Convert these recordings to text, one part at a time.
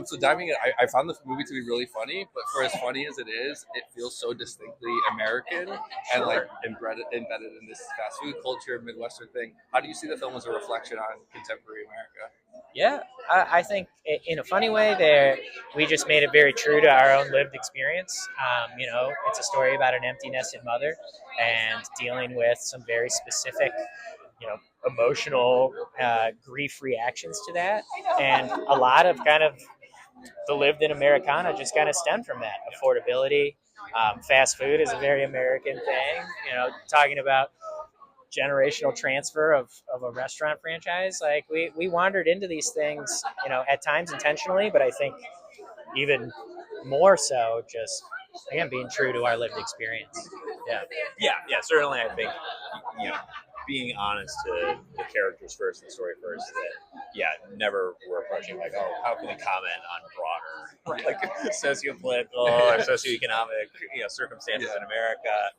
So diving in, I found the movie to be really funny, but for as funny as it is, it feels so distinctly American and like embedded in this fast food culture, Midwestern thing. How do you see the film as a reflection on contemporary America? Yeah, I think in a funny way, there we just made it very true to our own lived experience. It's a story about an empty nested mother and dealing with some very specific, emotional grief reactions to that, and a lot of kind of the lived in Americana just kind of stemmed from that affordability. Fast food is a very American thing. Talking about generational transfer of a restaurant franchise. Like we wandered into these things, at times intentionally, but I think even more so just again being true to our lived experience. Yeah. Yeah, certainly. I think you know, being honest to the characters first and the story first. That never we're approaching like, oh, how can we comment on broader like socio-political or socioeconomic circumstances in America.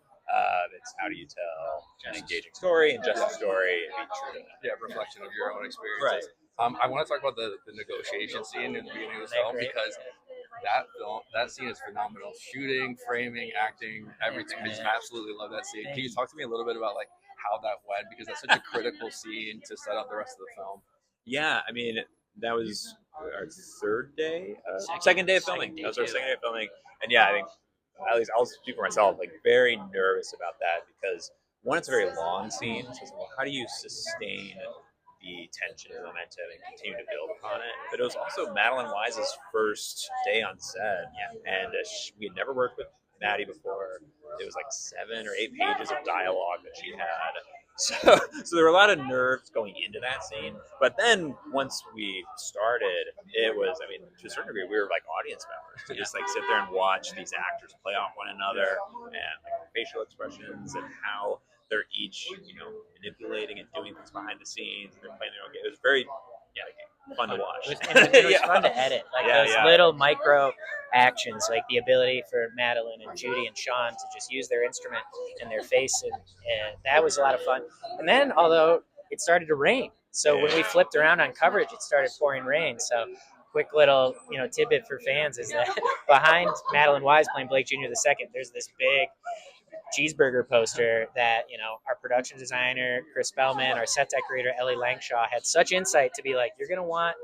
It's how do you tell an engaging story and just a story and be true to that. Yeah, reflection of your own experiences. I want to talk about the negotiation scene in the beginning of the film because that scene is phenomenal. Shooting, framing, acting, everything. I just absolutely love that scene. Can you talk to me a little bit about like how that went, because that's such a critical scene to set up the rest of the film? Yeah, I mean that was our second day of filming. That was our second day of filming, and yeah, I think at least I'll speak for myself. Like very nervous about that because one, it's a very long scene. So well, how do you sustain the tension and momentum and continue to build upon it? But it was also Madeline Wise's first day on set, and we had never worked with Maddie before. It was like 7 or 8 pages of dialogue that she had. So there were a lot of nerves going into that scene. But then once we started, it was, I mean, to a certain degree, we were like audience members to just like sit there and watch these actors play off one another and like facial expressions and how they're each, manipulating and doing things behind the scenes. And they're playing their own game. It was very, fun to watch. It was fun to edit. Like those little micro actions, like the ability for Madeline and Judy and Sean to just use their instrument and their face, and that was a lot of fun. And then, although it started to rain, so when we flipped around on coverage, it started pouring rain. So, quick little tidbit for fans is that behind Madeline Wise playing Blake Jr. II, there's this big cheeseburger poster that our production designer Chris Bellman, our set decorator Ellie Langshaw had such insight to be like, you're gonna want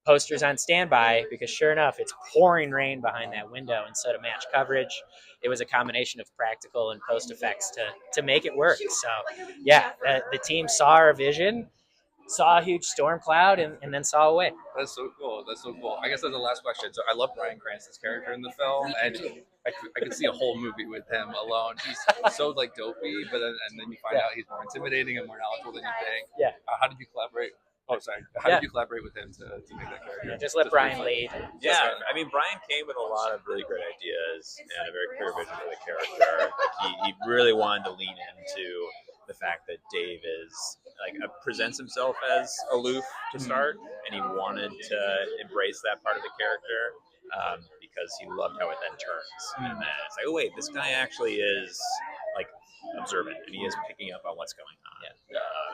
posters on standby, because sure enough it's pouring rain behind that window, and so to match coverage it was a combination of practical and post effects to make it work. So the team saw our vision, saw a huge storm cloud, and then saw a way. That's so cool. I guess that's the last question. So I love Bryan Cranston's character in the film, and I could see a whole movie with him alone. He's so like dopey, but and then you find out he's more intimidating and more knowledgeable than you think. Yeah. How did you collaborate? Oh, sorry. How did you collaborate with him to make that character? Just let Bryan lead. Yeah, I mean, Bryan came with a lot of really great ideas and a very clear vision for the character. He really wanted to lean into the fact that Dave is presents himself as aloof to start, and he wanted to embrace that part of the character because he loved how it then turns. And then it's like, oh wait, this guy actually is like observant, and he is picking up on what's going on.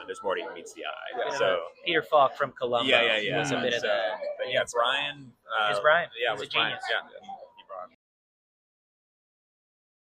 There's more to him meets the eye. So Peter Falk from Columbo. Yeah. Was a bit of that. But yeah, Bryan. Is Bryan? Yeah, He's was a genius. Bryan. Yeah,